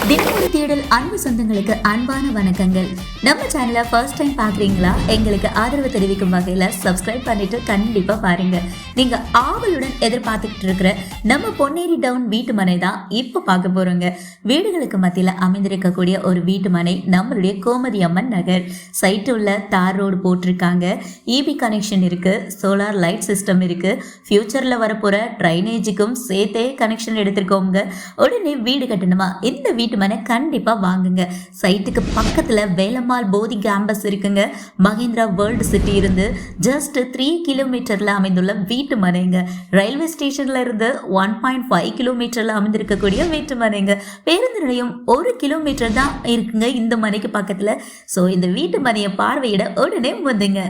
தினமொரு தேடல் அன்பு சொந்தங்களுக்கு அன்பான வணக்கங்கள். நம்ம சேனலை ஃபர்ஸ்ட் டைம் பாக்குறீங்களா? எங்களுக்கு ஆதரவு தெரிவிக்கும் வகையில சப்ஸ்கிரைப் பண்ணிட்டு கண்டிப்பா பாருங்க. நீங்க ஆவலுடன் எதிர்பார்த்துக்கிட்டு இருக்கிற நம்ம பொன்னேரி டவுன் வீட்டு மனை தான் இப்ப பார்க்க போறோங்க. வீடுகளுக்கு மத்தியில அமைந்திருக்கக்கூடிய ஒரு வீட்டு மனை நம்மளுடைய கோமதி அம்மன் நகர். சைட்டு உள்ள தார் ரோடு போட்டிருக்காங்க. இபி கனெக்ஷன் இருக்கு, சோலார் லைட் சிஸ்டம் இருக்கு. ஃபியூச்சர்ல வரப்போற ட்ரைனேஜுக்கும் சேர்த்தே கனெக்ஷன் எடுத்திருக்கோங்க. உடனே வீடு கட்டணுமா? இந்த வீட்டு மனை கண்டிப்பா வாங்குங்க. சைட்டுக்கு பக்கத்துல வேலம்மாள் போதி கேம்பஸ் இருக்குங்க. மஹிந்திரா வேர்ல்டு சிட்டி இருந்து ஜஸ்ட் 3 கிலோமீட்டர்ல அமைந்துள்ள வீட்டு மனைங்க. ரயில்வே ஸ்டேஷன்ல இருந்து 1.5 கிலோமீட்டர்ல அமைந்திருக்கக்கூடிய வீட்டு மனைங்க. பேருந்து நிலையம் 1 கிலோமீட்டர் தான் இருக்குங்க இந்த மனைக்கு பக்கத்துல. சோ இந்த வீட்டு மனையை பார்வையிட உடனே வந்துங்க.